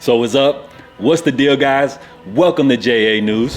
So what's up? What's the deal, guys? Welcome to JA News.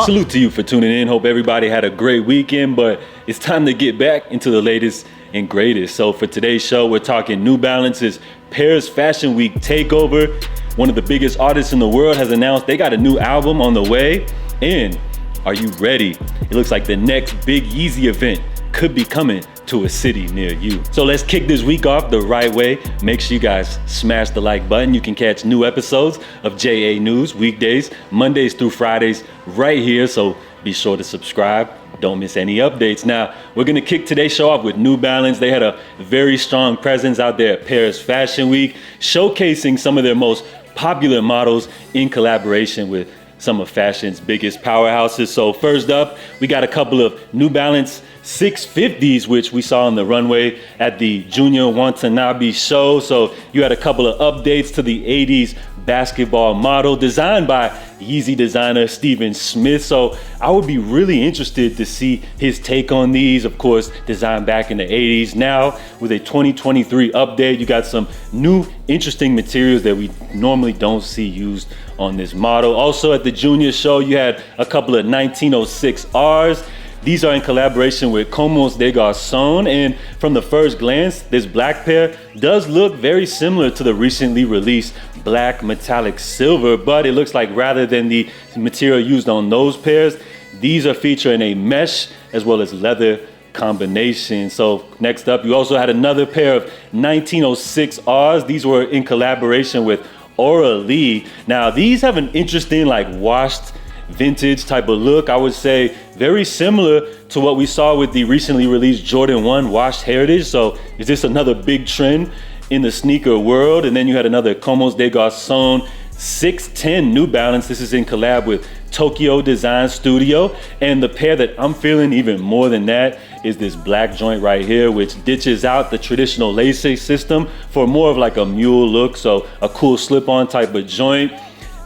Salute to you for tuning in. Hope everybody had a great weekend, but it's time to get back into the latest and greatest. So for today's show, we're talking New Balance's Paris Fashion Week Takeover. One of the biggest artists in the world has announced they got a new album on the way. And are you ready? It looks like the next big YEEZY event could be coming to a city near you. So let's kick this week off the right way. Make sure you guys smash the like button. You can catch new episodes of JA News weekdays, Mondays through Fridays right here. So be sure to subscribe. Don't miss any updates. Now, we're gonna kick today's show off with New Balance. They had a very strong presence out there at Paris Fashion Week, showcasing some of their most popular models in collaboration with some of fashion's biggest powerhouses. So first up, we got a couple of New Balance 650s, which we saw on the runway at the Junior Watanabe show. So you had a couple of updates to the 80s basketball model designed by YEEZY designer Steven Smith. So I would be really interested to see his take on these. Of course, designed back in the 80s. Now with a 2023 update, you got some new interesting materials that we normally don't see used on this model. Also at the Junior show, you had a couple of 1906Rs. These are in collaboration with Como des Garçons, and from the first glance, this black pair does look very similar to the recently released black metallic silver, but it looks like rather than the material used on those pairs, these are featuring a mesh as well as leather combination. So next up, you also had another pair of 1906Rs. These were in collaboration with Aura Lee. Now these have an interesting like washed vintage type of look. I would say very similar to what we saw with the recently released Jordan 1 washed heritage. So is this another big trend in the sneaker world? And then you had another Como des Garçons 610 New Balance. This is in collab with Tokyo Design Studio. And the pair that I'm feeling even more than that is this black joint right here, which ditches out the traditional lace system for more of like a mule look. So a cool slip-on type of joint.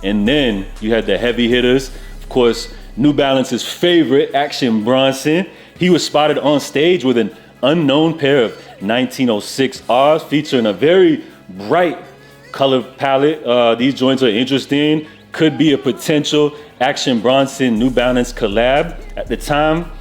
And then you had the heavy hitters. Of course, New Balance's favorite, Action Bronson. He was spotted on stage with an unknown pair of 1906Rs featuring a very bright color palette. These joints are interesting. Could be a potential Action Bronson New Balance collab. At the time,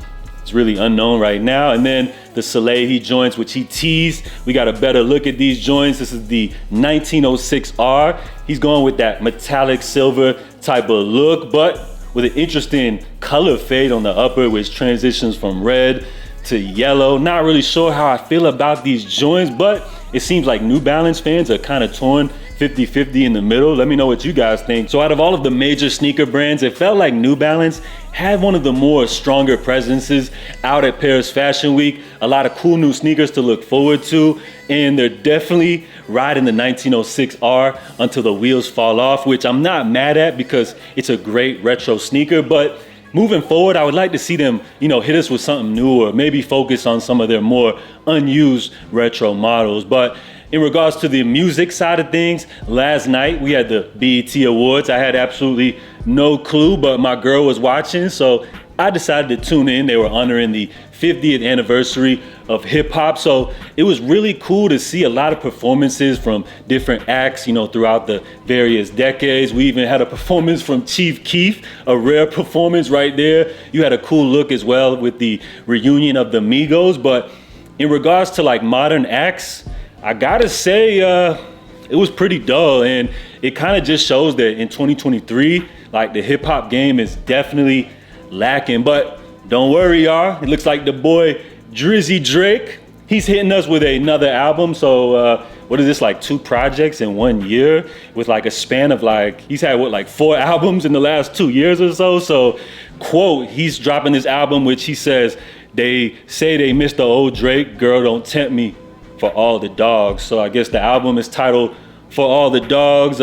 it's really unknown right now. And then the Soleil joints, which he teased. We got a better look at these joints. This is the 1906R. He's going with that metallic silver type of look, but with an interesting color fade on the upper, which transitions from red to yellow. Not really sure how I feel about these joints, but it seems like New Balance fans are kind of torn 50-50 in the middle. Let me know what you guys think. So out of all of the major sneaker brands, it felt like New Balance had one of the more stronger presences out at Paris Fashion Week. A lot of cool new sneakers to look forward to, and they're definitely riding the 1906R until the wheels fall off, which I'm not mad at because it's a great retro sneaker. But moving forward, I would like to see them, hit us with something new or maybe focus on some of their more unused retro models. But in regards to the music side of things, last night we had the BET Awards. I had absolutely no clue, but my girl was watching, so I decided to tune in. They were honoring the 50th anniversary of hip hop. So it was really cool to see a lot of performances from different acts, throughout the various decades. We even had a performance from Chief Keef, a rare performance right there. You had a cool look as well with the reunion of the Migos. But in regards to like modern acts, I gotta say, it was pretty dull, and it kind of just shows that in 2023, like the hip hop game is definitely lacking. But don't worry, y'all. It looks like the boy Drizzy Drake, he's hitting us with another album. So what is this, like 2 projects in 1 year with like a span of he's had 4 albums in the last 2 years or so. So quote, he's dropping this album, which he says, they say they miss the old Drake, girl, don't tempt me for all the dogs. So I guess the album is titled For All the Dogs.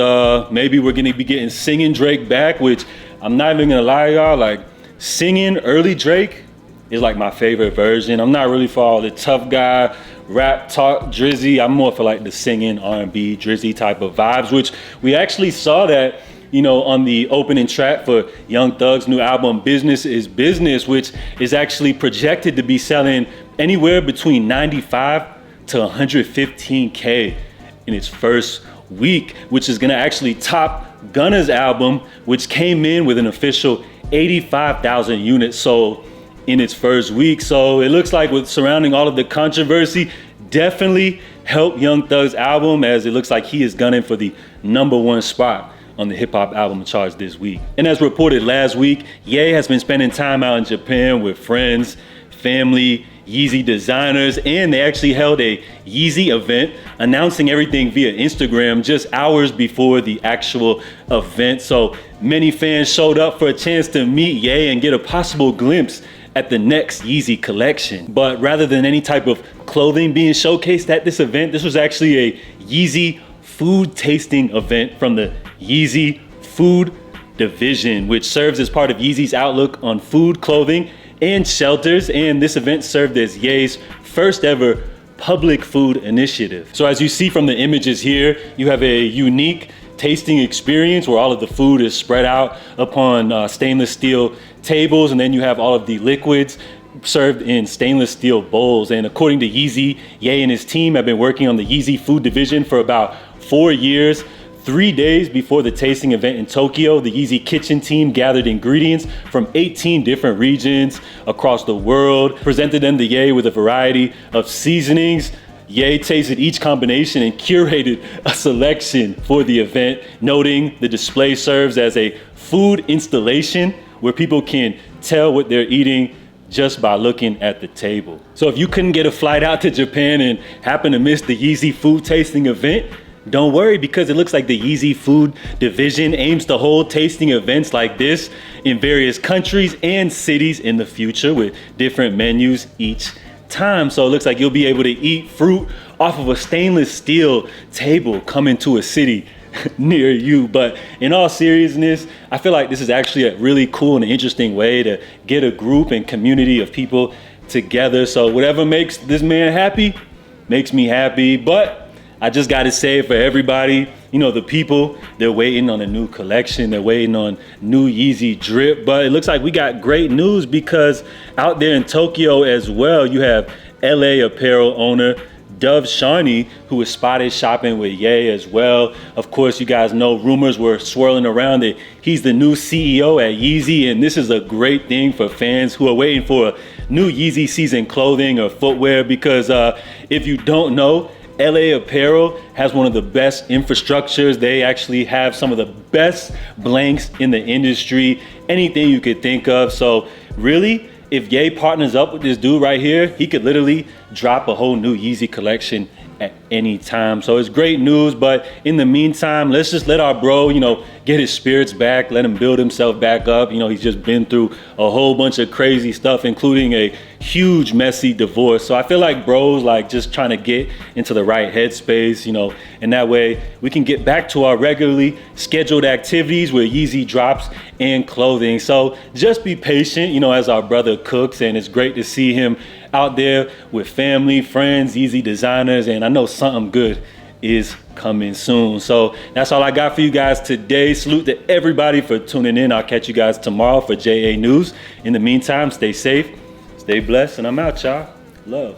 Maybe we're gonna be getting singing Drake back, which I'm not even gonna lie, y'all, like singing early Drake is like my favorite version. I'm not really for all the tough guy rap talk Drizzy. I'm more for like the singing R&B Drizzy type of vibes, which we actually saw that on the opening track for Young Thug's new album Business is Business, which is actually projected to be selling anywhere between 95 to 115K in its first week, which is gonna actually top Gunna's album, which came in with an official 85,000 units sold in its first week. So it looks like with surrounding all of the controversy, definitely helped Young Thug's album, as it looks like he is gunning for the #1 spot on the hip hop album charts this week. And as reported last week, Ye has been spending time out in Japan with friends, family, YEEZY designers, and they actually held a YEEZY event announcing everything via Instagram just hours before the actual event. So many fans showed up for a chance to meet Ye and get a possible glimpse at the next YEEZY collection. But rather than any type of clothing being showcased at this event, this was actually a YEEZY food tasting event from the YEEZY Food Division, which serves as part of YEEZY's outlook on food, clothing, and shelters. And this event served as Ye's first ever public food initiative. So as you see from the images here, you have a unique tasting experience where all of the food is spread out upon stainless steel tables, and then you have all of the liquids served in stainless steel bowls. And according to YEEZY, Ye and his team have been working on the YEEZY Food Division for about 4 years. 3 days before the tasting event in Tokyo, the YEEZY kitchen team gathered ingredients from 18 different regions across the world, presented them to Ye with a variety of seasonings. Ye tasted each combination and curated a selection for the event, noting the display serves as a food installation where people can tell what they're eating just by looking at the table. So if you couldn't get a flight out to Japan and happen to miss the YEEZY food tasting event, don't worry, because it looks like the YEEZY Food Division aims to hold tasting events like this in various countries and cities in the future with different menus each time. So it looks like you'll be able to eat fruit off of a stainless steel table coming to a city near you. But in all seriousness, I feel like this is actually a really cool and interesting way to get a group and community of people together. So whatever makes this man happy makes me happy. But I just gotta say, for everybody, you know, the people, they're waiting on a new collection, they're waiting on new YEEZY drip. But it looks like we got great news, because out there in Tokyo as well, you have LA apparel owner Dove Shawnee, who was spotted shopping with Ye as well. Of course, you guys know rumors were swirling around that he's the new CEO at YEEZY, and this is a great thing for fans who are waiting for new YEEZY season clothing or footwear, because if you don't know, LA Apparel has one of the best infrastructures. They actually have some of the best blanks in the industry, anything you could think of. So really, if Ye partners up with this dude right here, he could literally drop a whole new YEEZY collection at any time. So it's great news. But in the meantime, let's just let our bro, you know, get his spirits back, let him build himself back up. You know, he's just been through a whole bunch of crazy stuff, including a huge messy divorce. So I feel like bro's like just trying to get into the right headspace, you know, and that way we can get back to our regularly scheduled activities with YEEZY drops and clothing. So just be patient, you know, as our brother cooks, and it's great to see him out there with family, friends, YEEZY designers, and I know something good is coming soon. So that's all I got for you guys today. Salute to everybody for tuning in. I'll catch you guys tomorrow for JA News. In the meantime, stay safe, stay blessed, and I'm out, y'all. Love.